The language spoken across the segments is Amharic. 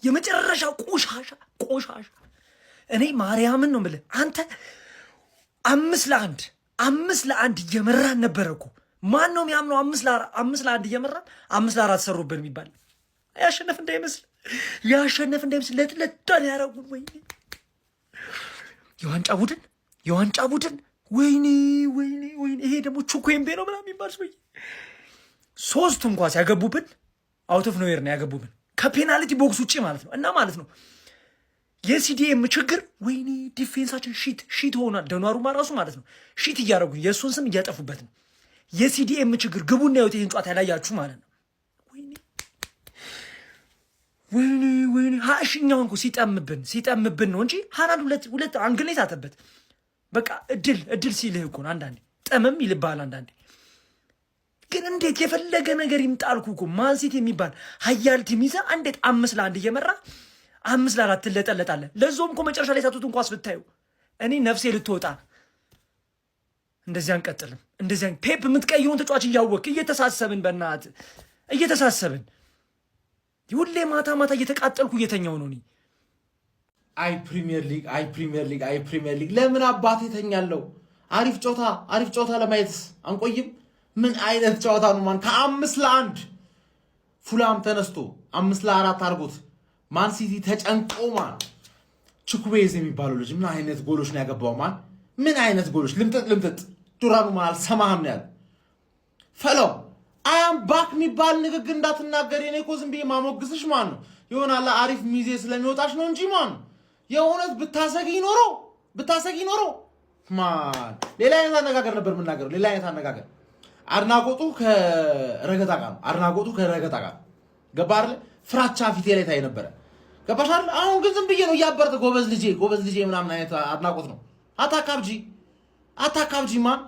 የመጨረሻ ቆሻሻ እኔ ማርያምን ነው የምልህ። አንተ 5-1 እየመራን ነበረ እኮ። ማን ነው የሚያምነው? 5-1 እየመራን 5-4 ሰሩብን የሚባል ያሸነፍ እንዳይመስል ለጥለዳን ያረጉን። ወይኔ የዋንጫ ቡድን ወይኔ። ይሄ ደግሞ ቹኩምቤ ነው ምናምን የሚባል ሰውዬ 3 እንኳ ሲያገቡብን አውት ኦፍ ኖዌር ነው ያገቡብን፣ ከፔናልቲ ቦክስ ውጭ ማለት ነው። እና ማለት ነው የሲዲኤም ችግር ወይኔ ዲፌንሳችን ሺት ሆኗል። ደኗሩማ ራሱ ማለት ነው ሺት እያደረጉ የእሱን ስም እያጠፉበት ነው። የሲዲኤም ችግር ግቡና ያዩት ይህን ጨዋታ ያላያችሁ ማለት ነው። ወይኔ ሀሽኛው እንኳ ሲጠምብን ነው እንጂ ሃላንድ ሁለት አንግል የሳተበት በቃ እድል ሲልህ እኮ ነው። አንዳንዴ ጠመም ይልብሃል። አንዳንዴ ግን እንዴት የፈለገ ነገር ይምጣልኩ እኮ ማንሲቲ የሚባል ሀያል ቲም ይዘህ እንዴት 5-1 እየመራ 5-4 ትለጠለጣለህ። ለዞም እኮ መጨረሻ ላይ ሳቱት እንኳ ስብታዩ እኔ ነፍሴ ልትወጣ። እንደዚህ አንቀጥልም። እንደዚህ ፔፕ የምትቀይሩን ተጫዋች እያወቅህ እየተሳሰብን በእናትህ እየተሳሰብን ሁሌ ማታ እየተቃጠልኩ እየተኛው ነው። አይ ፕሪሚየር ሊግ ለምን አባቴ ተኛለው? አሪፍ ጨዋታ ለማየት አንቆይም? ምን አይነት ጨዋታ ነው ማን? ከ5-1 ፉላም ተነስቶ 5-4 አድርጎት ማን ሲቲ ተጨንቆ ማን ቹኩቤዝ የሚባለው ልጅ ምን አይነት ጎሎች ነው ያገባው? ማን ምን አይነት ጎሎች! ልምጥጥ ዱራኑ ማል ሰማህም ነው ያለ ፈለው አም ባክ የሚባል ንግግር እንዳትናገር። የኔ እኮ ዝም ብዬ ማሞግስሽ ማን ነው ይሆናል አሪፍ ሚዜ ስለሚወጣሽ ነው እንጂ ማን የእውነት ብታሰጊ ኖሮ ማን ሌላ አይነት አነጋገር ነበር የምናገረው። ሌላ አይነት አነጋገር አድናቆቱ ከረገጣ ጋር ገባ አይደል? ፍራቻ ፊቴ ላይ ታይ ነበረ። ገባሽ አይደል? አሁን ግን ዝም ብዬ ነው እያበረተ ጎበዝ ልጄ ምናምን አይነት አድናቆት ነው። አታካብጂ ማን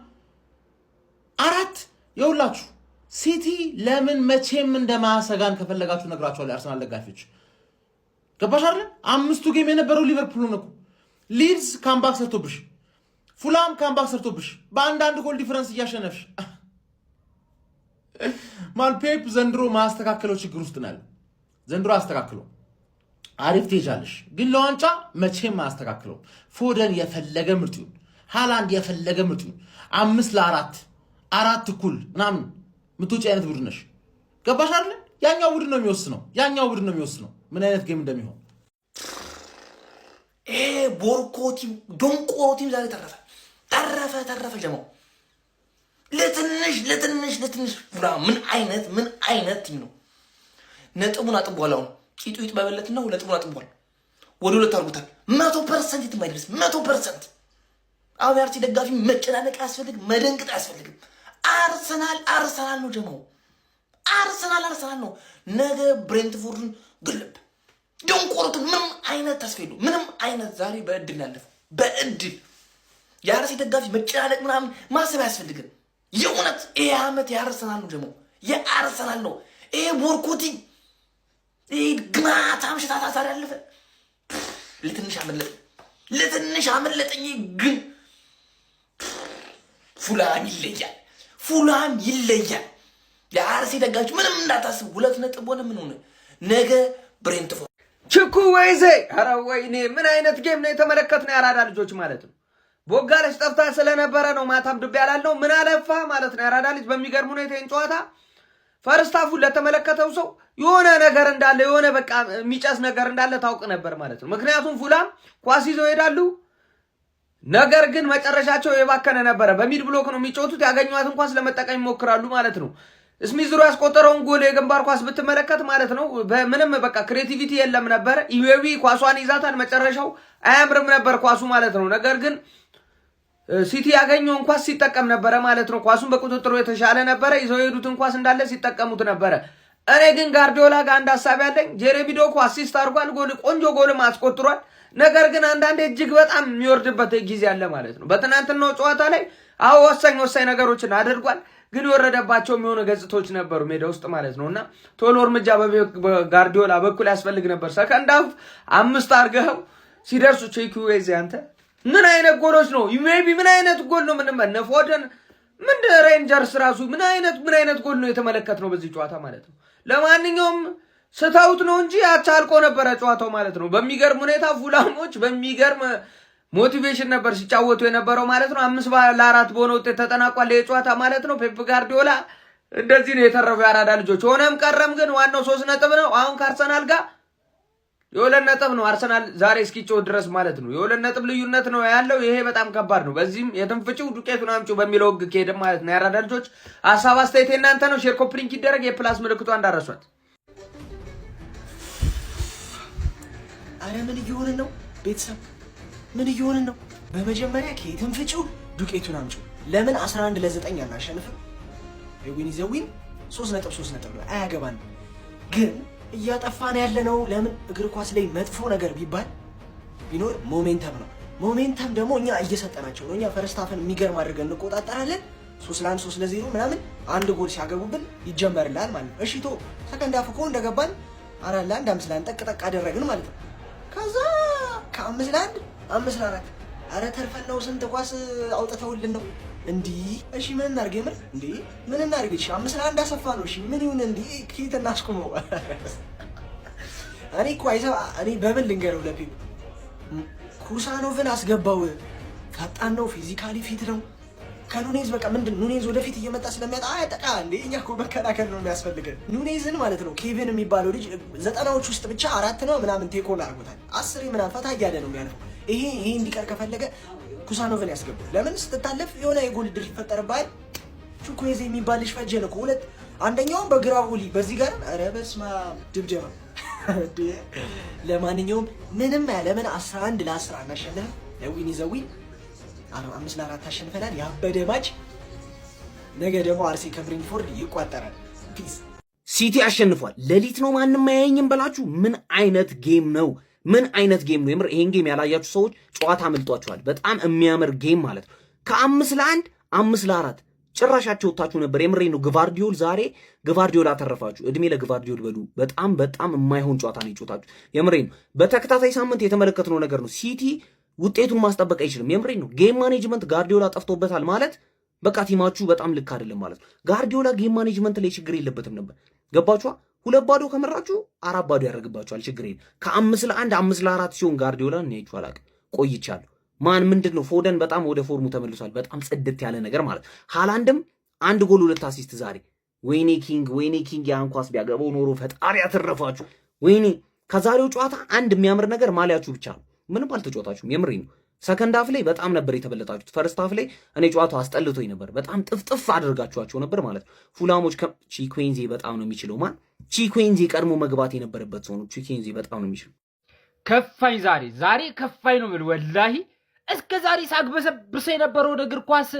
4 የውላችሁ ሲቲ ለምን መቼም እንደማያሰጋን ከፈለጋችሁ ነግራችኋለሁ። አርሰናል ደጋፊዎች ገባሽ አይደል? 5ቱ ጌም የነበረው ሊቨርፑል ነው። ሊድስ ካምባክ ሰርቶብሽ፣ ፉላም ካምባክ ሰርቶብሽ በአንዳንድ ጎል ዲፈረንስ እያሸነፍሽ ማን ፔፕ ዘንድሮ ማስተካከለው ችግር ውስጥ ነው ያለው። ዘንድሮ አስተካክለው አሪፍ ትሄጃለሽ፣ ግን ለዋንጫ መቼም ማስተካከለው። ፎደን የፈለገ ምርጥ ይሁን፣ ሃላንድ የፈለገ ምርጥ ይሁን 5-4 እኩል ምናምን ምትውጪ አይነት ቡድን ነሽ። ገባሽ አይደል? ያኛው ቡድን ነው የሚወስነው ምን አይነት ጌም እንደሚሆን። ቦርኮቲም ዶንቆቲም ዛሬ ተረፈ ጀማው ለትንሽ ቡራ ምን አይነት ቲም ነው? ነጥቡን አጥቧል። አሁን ቂጡ ይጥበበለትና ነጥቡን አጥቧል። ወደ 2 አድርጎታል። 100% የትም አይደርስ 100%። አሁን የአርሰናል ደጋፊ መጨናነቅ አያስፈልግም፣ መደንገጥ አያስፈልግም። አርሰናል ነው ጀማው። አርሰናል ነው። ነገ ብሬንትፎርድን ግልብ ደንቆሮቱን ምንም አይነት ተስፋ የለውም። ምንም አይነት ዛሬ በእድል ያለፈው በእድል የአርሰናል ደጋፊ መጨናነቅ ምናምን ማሰብ አያስፈልግም። የእውነት ይሄ ዓመት የአርሰናል ነው ጀማው፣ የአርሰናል ነው። ይሄ ቦርኮቲ ይሄ ግማታ ምሽታታ ዛሬ ያለፈ ለትንሽ አመለጠኝ። ግን ፉላም ይለያል። የአርሰናል ደጋፊ ምንም እንዳታስብ 2 ነጥብ ሆነ ምን ሆነ ነገ ብሬንትፎርድ ቹኩዌዜ። ኧረ ወይኔ ምን አይነት ጌም ነው የተመለከትነው? ያራዳ ልጆች ማለት ነው። ቦጋለች ጠፍታ ስለነበረ ነው ማታም ድብ ያላልነው። ምን አለፋ ማለት ነው። ያራዳ ልጅ በሚገርም ሁኔታ ጨዋታ ፈርስታፉን ለተመለከተው ሰው የሆነ ነገር እንዳለ የሆነ በቃ የሚጨስ ነገር እንዳለ ታውቅ ነበር ማለት ነው። ምክንያቱም ፉላም ኳስ ይዘው ይሄዳሉ፣ ነገር ግን መጨረሻቸው የባከነ ነበረ። በሚድ ብሎክ ነው የሚጫወቱት። ያገኙዋትን ኳስ ለመጠቀም ይሞክራሉ ማለት ነው። ስሚዝሩ ያስቆጠረውን ጎል የግንባር ኳስ ብትመለከት ማለት ነው ምንም በቃ ክሬቲቪቲ የለም ነበር። ኢዌዊ ኳሷን ይዛታል፣ መጨረሻው አያምርም ነበር ኳሱ ማለት ነው። ነገር ግን ሲቲ ያገኘውን ኳስ ሲጠቀም ነበረ ማለት ነው። ኳሱን በቁጥጥሩ የተሻለ ነበረ። ይዘው የሄዱትን ኳስ እንዳለ ሲጠቀሙት ነበረ። እኔ ግን ጋርዲዮላ ጋር አንድ ሀሳብ ያለኝ ጄሬሚ ዶኩ አሲስት አድርጓል፣ ቆንጆ ጎልም አስቆጥሯል። ነገር ግን አንዳንዴ እጅግ በጣም የሚወርድበት ጊዜ አለ ማለት ነው። በትናንትናው ጨዋታ ላይ ወሳኝ ነገሮችን አድርጓል፣ ግን የወረደባቸው የሚሆኑ ገጽቶች ነበሩ ሜዳ ውስጥ ማለት ነው። እና ቶሎ እርምጃ በጋርዲዮላ በኩል ያስፈልግ ነበር። ሰከንድ ሃፍ 5 አድርገው ሲደርሱ ቼኩዌዝ አንተ ምን አይነት ጎሎች ነው? ሜቢ ምን አይነት ጎል ነው? ምንም ነፎደን ምን ሬንጀርስ ራሱ ምን አይነት ጎል ነው የተመለከትነው በዚህ ጨዋታ ማለት ነው። ለማንኛውም ስተውት ነው እንጂ አቻ አልቆ ነበረ ጨዋታው ማለት ነው። በሚገርም ሁኔታ ፉላሞች በሚገርም ሞቲቬሽን ነበር ሲጫወቱ የነበረው ማለት ነው። 5-4 በሆነ ውጤት ተጠናቋል የጨዋታ ማለት ነው። ፔፕ ጋርዲዮላ እንደዚህ ነው የተረፈው ያራዳ ልጆች። ሆነም ቀረም ግን ዋናው 3 ነጥብ ነው። አሁን ከአርሰናል ጋር የ2 ነጥብ ነው አርሰናል ዛሬ እስኪጮህ ድረስ ማለት ነው። የ2 ነጥብ ልዩነት ነው ያለው። ይሄ በጣም ከባድ ነው። በዚህም የትንፍጪው ዱቄቱን አምጪው በሚለው ህግ ከሄደ ማለት ነው ያራዳ ልጆች። ሀሳብ አስተያየት እናንተ ነው። ሼር ኮፕሊንክ ይደረግ። የፕላስ ምልክቷ እንዳረሷት። አረ ምን እየሆነ ነው ቤተሰብ? ምን እየሆነ ነው? በመጀመሪያ ከየትንፍጪው ዱቄቱን አምጪው። ለምን 11-9 አናሸንፍም? ዊን ዘዊን 3 ነጥብ ነው። አያገባንም። ግን እያጠፋን ያለ ነው። ለምን እግር ኳስ ላይ መጥፎ ነገር ቢኖር ሞሜንተም ነው። ሞሜንተም ደግሞ እኛ እየሰጠናቸው ነው። እኛ ፈርስት ሃፍን የሚገርም አድርገን እንቆጣጠራለን። 3-1 3-0 ምናምን አንድ ጎል ሲያገቡብን ይጀመርላል ማለት ነው። እሺ ቶ ሰከንድ ሃፍ እኮ እንደገባን 4-1 5-1 ጠቅ አደረግን ማለት ነው። ከዛ ከ5-1 5-4 አረ ተርፈን ነው። ስንት ኳስ አውጥተውልን ነው እንዲህ። እሺ ምን እናድርግ? የምር እንዴ ምን እናድርግ? እሺ 5-1 አሰፋ ነው። እሺ ምን ይሁን? እንዴ ኪት እናስቆመው። እኔ እኮ እኔ በምን ልንገረው ለፔፕ ኩሳኖቭን አስገባው። ፈጣን ነው፣ ፊዚካሊ ፊት ነው። ከኑኔዝ በቃ ምንድን ኑኔዝ ወደፊት እየመጣ ስለሚያጣ አያጠቃ እንዴ። እኛ እኮ መከላከል ነው የሚያስፈልገን። ኑኔዝን ማለት ነው ኬቪን የሚባለው ልጅ 90ዎች ውስጥ ብቻ 4 ነው ምናምን ቴኮል አድርጎታል። 10 ምናምን ፈታ እያለ ነው የሚያልፈው። ይሄ እንዲቀር ከፈለገ ኩሳኖቭን ያስገባው። ለምን ስትታለፍ የሆነ የጎል ድር ይፈጠርብሃል። ቹኩዌዜ የሚባል ልጅ ፈጀን እኮ አንደኛውም በግራ ሁሊ በዚህ ጋር ኧረ በስመ አብ ድብደባ። ለማንኛውም ምንም ያለምን 11-10 አናሸንፍም። ለዊን ዘዊን 5-4 አሸንፈናል። ያበደ ማች። ነገ ደግሞ አርሴ ከብሬንትፎርድ ይቋጠራል። ፒስ። ሲቲ አሸንፏል። ሌሊት ነው ማንም አያየኝም በላችሁ። ምን አይነት ጌም ነው? ምን አይነት ጌም ነው? የምር ይሄን ጌም ያላያችሁ ሰዎች ጨዋታ አምልጧችኋል። በጣም የሚያምር ጌም ማለት ነው። ከ5-1 5-4 ጭራሻቸው ወጣችሁ ነበር። የምሬ ነው። ግቫርዲዮላ አተረፋችሁ። እድሜ ለግቫርዲዮል በሉ። በጣም የማይሆን ጨዋታ ነው የጨዋታችሁ። የምሬ ነው። በተከታታይ ሳምንት የተመለከትነው ነገር ነው። ሲቲ ውጤቱን ማስጠበቅ አይችልም። የምሬ ነው። ጌም ማኔጅመንት ጋርዲዮላ ጠፍቶበታል ማለት በቃ ቲማችሁ በጣም ልክ አይደለም ማለት ነው። ጋርዲዮላ ጌም ማኔጅመንት ላይ ችግር የለበትም ነበር። ገባችኋ? 2-0 ከመራችሁ 4-0 ያደርግባችኋል። ችግር የለም። ከ5-1 5-4 ሲሆን ጋርዲዮላ እኔያችሁ አላውቅም፣ ቆይቻለሁ። ምንድን ነው ፎደን በጣም ወደ ፎርሙ ተመልሷል። በጣም ጽድት ያለ ነገር ማለት። ሃላንድም 1 ጎል 2 አሲስት ዛሬ። ወይኔ ኪንግ ያን ኳስ ቢያገባው ኖሮ ፈጣሪ ያተረፋችሁ። ወይኔ ከዛሬው ጨዋታ አንድ የሚያምር ነገር ማሊያችሁ ብቻ ነው። ምንም አልተጫወታችሁም። የምሬ ነው። ሰከንድ ሃፍ ላይ በጣም ነበር የተበለጣችሁት። ፈርስት ሃፍ ላይ እኔ ጨዋታው አስጠልቶኝ ነበር። በጣም ጥፍጥፍ አድርጋችኋቸው ነበር ማለት ነው። ፉላሞች ቺኩዌንዜ በጣም ነው የሚችለው። ቺኩዌንዜ ቀድሞ መግባት የነበረበት ሰው ነው። ቺኩዌንዜ በጣም ነው የሚችለው። ከፋኝ ዛሬ ከፋኝ ነው የምልህ ወላሂ። እስከ ዛሬ ሳግበሰብሰ የነበረው ወደ እግር ኳስ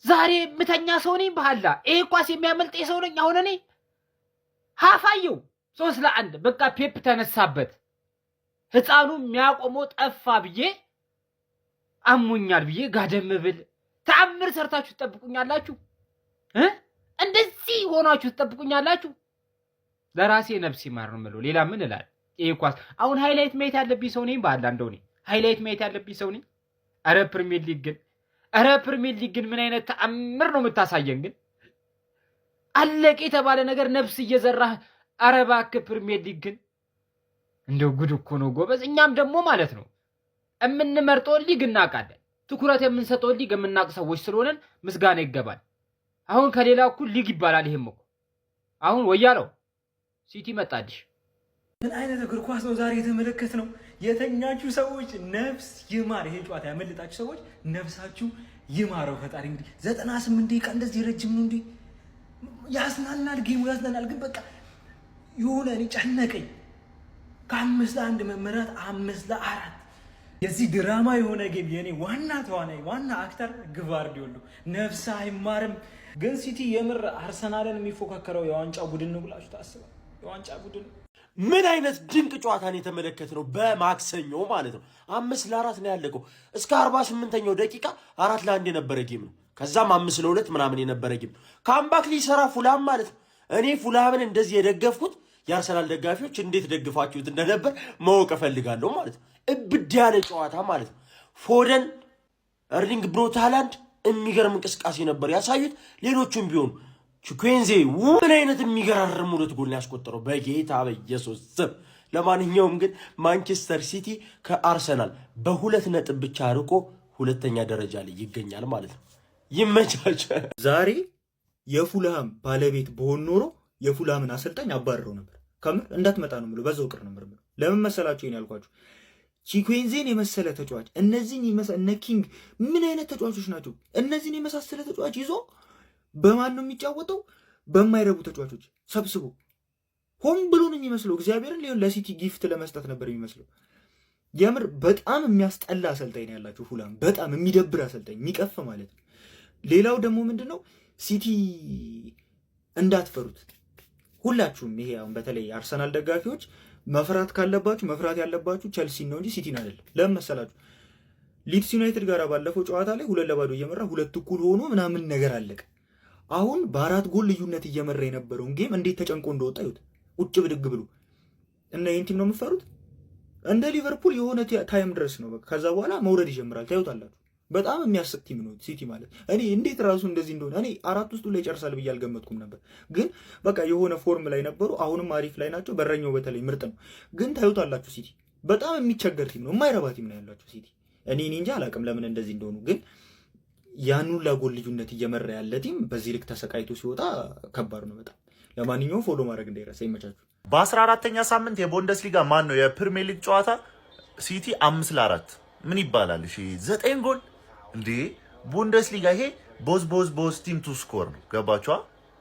ዛሬ ምተኛ ሰው ነኝ። በኋላ ይሄ ኳስ የሚያመልጥ ሰው ነኝ። አሁን እኔ ሀፋየው 3-1 በቃ ፔፕ ተነሳበት። ህፃኑ የሚያቆመው ጠፋ ብዬ አሞኛል ብዬ ጋደም ብል ተአምር ሰርታችሁ ትጠብቁኛላችሁ? እንደዚህ ሆናችሁ ትጠብቁኛላችሁ? ለራሴ ነፍስ ይማር ነው የምለው። ሌላ ምን እላለሁ? ይሄ ኳስ አሁን ሃይላይት ማየት ያለብኝ ሰው ነኝ። በአላ እንደው ነኝ ሃይላይት ማየት ያለብኝ ሰው ነኝ። አረ ፕሪሚየር ሊግ ግን ምን አይነት ተአምር ነው የምታሳየን? ግን አለቀ የተባለ ነገር ነፍስ እየዘራህ አረ እባክህ ፕሪሚየር ሊግ ግን እንደው ጉድ እኮ ነው ጎበዝ። እኛም ደግሞ ማለት ነው የምንመርጠውን ሊግ እናውቃለን። ትኩረት የምንሰጠውን ሊግ የምናውቅ ሰዎች ስለሆነን ምስጋና ይገባል። አሁን ከሌላ እኩል ሊግ ይባላል። ይሄም እኮ አሁን ወያለው ሲቲ መጣልሽ። ምን አይነት እግር ኳስ ነው ዛሬ የተመለከትነው? የተኛችሁ ሰዎች ነፍስ ይማር። ይሄ ጨዋታ ያመለጣችሁ ሰዎች ነፍሳችሁ ይማረው ፈጣሪ። እንግዲህ 98 ደቂቃ እንደዚህ ረጅም ነው እንዴ? ያስናናል፣ ጌሙ ያስናናል። ግን በቃ የሆነ እኔ ጨነቀኝ። ከ5-1 መመራት 5-4 የዚህ ድራማ የሆነ ጌም የኔ ዋና ተዋናይ ዋና አክተር ግቫርዲዮል ነፍስ አይማርም። ግን ሲቲ የምር አርሰናልን የሚፎካከረው የዋንጫ ቡድን ነው ብላችሁ ታስባል? የዋንጫ ቡድን ምን አይነት ድንቅ ጨዋታን የተመለከትነው በማክሰኞ ማለት ነው። 5-4 ነው ያለቀው። እስከ 48ኛው ደቂቃ 4-1 የነበረ ጌም ነው። ከዛም 5-2 ምናምን የነበረ ጌም ነው። ካምባክ ሊሰራ ፉላም ማለት ነው። እኔ ፉላምን እንደዚህ የደገፍኩት የአርሰናል ደጋፊዎች እንዴት ደግፋችሁት እንደነበር ማወቅ እፈልጋለሁ ማለት ነው። እብድ ያለ ጨዋታ ማለት ነው። ፎደን፣ ኤርሊንግ ብሮት ሃላንድ የሚገርም እንቅስቃሴ ነበር ያሳዩት። ሌሎቹም ቢሆኑ ቺኩዌንዜ ምን አይነት የሚገራርም ሁለት ጎል ያስቆጠረው በጌታ በኢየሱስ ስም። ለማንኛውም ግን ማንቸስተር ሲቲ ከአርሰናል በ2 ነጥብ ብቻ ርቆ 2ኛ ደረጃ ላይ ይገኛል ማለት ነው። ይመቻች። ዛሬ የፉልሃም ባለቤት በሆን ኖሮ የፉልሃምን አሰልጣኝ አባረረው ነበር። ከምር እንዳትመጣ ነው የምለው፣ በዛው ቅር ነበር የምለው። ለምን መሰላችሁ ይሄን ያልኳችሁ? ቺኩዌንዜን የመሰለ ተጫዋች፣ እነዚህን እነ ኪንግ ምን አይነት ተጫዋቾች ናቸው? እነዚህን የመሳሰለ ተጫዋች ይዞ በማን ነው የሚጫወተው? በማይረቡ ተጫዋቾች ሰብስቦ ሆን ብሎ ነው የሚመስለው። እግዚአብሔርን ሊሆን ለሲቲ ጊፍት ለመስጠት ነበር የሚመስለው። የምር በጣም የሚያስጠላ አሰልጣኝ ነው ያላችሁ ፉልሃም፣ በጣም የሚደብር አሰልጣኝ፣ የሚቀፍ ማለት ነው። ሌላው ደግሞ ምንድነው ሲቲ እንዳትፈሩት ሁላችሁም። ይሄ አሁን በተለይ አርሰናል ደጋፊዎች መፍራት ካለባችሁ መፍራት ያለባችሁ ቸልሲን ነው እንጂ ሲቲን አይደለም። ለምን መሰላችሁ? ሊድስ ዩናይትድ ጋር ባለፈው ጨዋታ ላይ 2-2 እየመራ 2 እኩል ሆኖ ምናምን ነገር አለቀ። አሁን በ4 ጎል ልዩነት እየመራ የነበረውን ጌም እንዴት ተጨንቆ እንደወጣ ይሁት ቁጭ ብድግ ብሎ እና ይህን ቲም ነው የምትፈሩት? እንደ ሊቨርፑል የሆነ ታይም ድረስ ነው በቃ። ከዛ በኋላ መውረድ ይጀምራል። ታዩታላችሁ። በጣም የሚያስቅ ቲም ነው ሲቲ ማለት። እኔ እንዴት ራሱ እንደዚህ እንደሆነ እኔ 4 ውስጥ ላይ ይጨርሳል ብዬ አልገመትኩም ነበር። ግን በቃ የሆነ ፎርም ላይ ነበሩ። አሁንም አሪፍ ላይ ናቸው። በረኛው በተለይ ምርጥ ነው። ግን ታዩታላችሁ ሲቲ በጣም የሚቸገር ቲም ነው። የማይረባ ቲም ነው ያላችሁ ሲቲ። እኔ እንጃ አላውቅም ለምን እንደዚህ እንደሆኑ። ግን ያኑ ለጎል ልዩነት እየመራ ያለ ቲም በዚህ ልክ ተሰቃይቶ ሲወጣ ከባድ ነው በጣም። ለማንኛውም ፎሎ ማድረግ እንዳይረሳ። ይመቻችሁ። በ14ኛ ሳምንት የቡንደስሊጋ ማን ነው የፕሪሚየር ሊግ ጨዋታ ሲቲ 5-4 ምን ይባላል? እሺ 9 ጎል እንዴ! ቡንደስሊጋ ይሄ ቦዝ ቲም ቱ ስኮር ነው። ገባችኋ?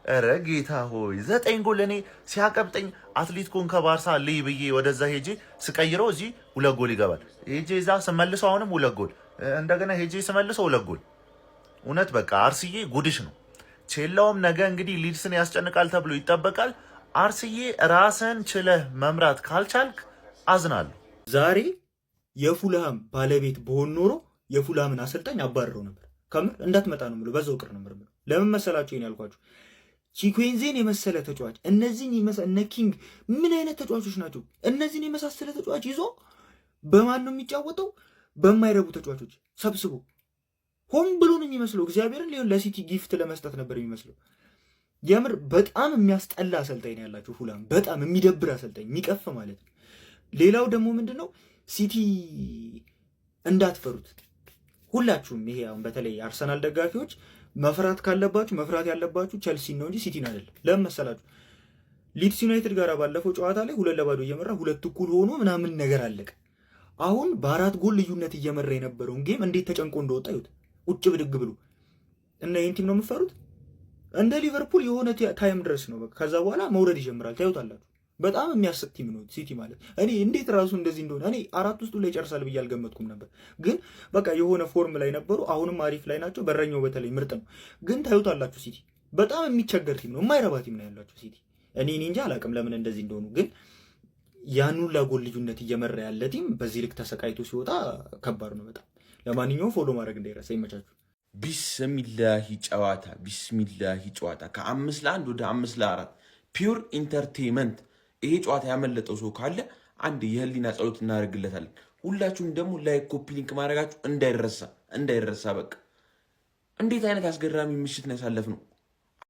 ኧረ ጌታ ሆይ 9 ጎል። እኔ ሲያቀብጠኝ አትሌቲኮን ከባርሳ ልይ ብዬ ወደዛ ሄጄ ስቀይረው እዚህ 2 ጎል ይገባል። ሄጄ እዛ ስመልሰው አሁንም 2 ጎል፣ እንደገና ሄጄ ስመልሰው 2 ጎል። እውነት በቃ አርስዬ ጉድሽ ነው። ቼላውም ነገ እንግዲህ ሊድስን ያስጨንቃል ተብሎ ይጠበቃል። አርስዬ ራስን ችለህ መምራት ካልቻልክ አዝናለሁ። ዛሬ የፉልሃም ባለቤት በሆን ኖሮ የፉልሃምን አሰልጣኝ አባረረው ነበር። ከምር እንዳትመጣ ነው የምለው፣ በዛው ቅር ነበር የምለው። ለምን መሰላችሁ ይሄን ያልኳችሁ? ቺኩዌንዜን የመሰለ ተጫዋች፣ እነዚህን እነ ኪንግ ምን አይነት ተጫዋቾች ናቸው? እነዚህን የመሳሰለ ተጫዋች ይዞ በማን ነው የሚጫወተው? በማይረቡ ተጫዋቾች ሰብስቦ ሆን ብሎ ነው የሚመስለው። እግዚአብሔርን ሊሆን ለሲቲ ጊፍት ለመስጠት ነበር የሚመስለው። የምር በጣም የሚያስጠላ አሰልጣኝ ነው ያላችሁ ፉልሃም፣ በጣም የሚደብር አሰልጣኝ፣ የሚቀፍ ማለት ነው። ሌላው ደግሞ ምንድነው ሲቲ እንዳትፈሩት ሁላችሁም። ይሄ አሁን በተለይ አርሰናል ደጋፊዎች መፍራት ካለባችሁ መፍራት ያለባችሁ ቸልሲን ነው እንጂ ሲቲን አይደለም። ለምን መሰላችሁ? ሊድስ ዩናይትድ ጋር ባለፈው ጨዋታ ላይ 2-2 እየመራ 2 እኩል ሆኖ ምናምን ነገር አለቀ። አሁን በ4 ጎል ልዩነት እየመራ የነበረውን ጌም እንዴት ተጨንቆ እንደወጣ ይሁት ቁጭ ብድግ ብሎ እና ይህን ቲም ነው የምትፈሩት? እንደ ሊቨርፑል የሆነ ታይም ድረስ ነው በቃ። ከዛ በኋላ መውረድ ይጀምራል። ታዩታላችሁ። በጣም የሚያስቅ ቲም ነው ሲቲ ማለት። እኔ እንዴት ራሱ እንደዚህ እንደሆነ እኔ 4 ውስጥ ላይ ይጨርሳል ብዬ አልገመትኩም ነበር። ግን በቃ የሆነ ፎርም ላይ ነበሩ። አሁንም አሪፍ ላይ ናቸው። በረኛው በተለይ ምርጥ ነው። ግን ታዩታላችሁ ሲቲ በጣም የሚቸገር ቲም ነው። የማይረባ ቲም ነው ያላችሁ ሲቲ። እኔ እንጃ አላውቅም ለምን እንደዚህ እንደሆኑ። ግን ያኑ ለጎል ልዩነት እየመራ ያለ ቲም በዚህ ልክ ተሰቃይቶ ሲወጣ ከባድ ነው በጣም። ለማንኛውም ፎሎ ማድረግ እንዳይረሳ። ይመቻችሁ። ቢስሚላሂ ጨዋታ፣ ቢስሚላሂ ጨዋታ ከ5-1 ወደ 5-4 ፒውር ኢንተርቴንመንት። ይሄ ጨዋታ ያመለጠው ሰው ካለ አንድ የህሊና ጸሎት እናደርግለታለን። ሁላችሁም ደግሞ ላይክ፣ ኮፒ ሊንክ ማድረጋችሁ እንዳይረሳ። በቃ እንዴት አይነት አስገራሚ ምሽት ነው ያሳለፍነው።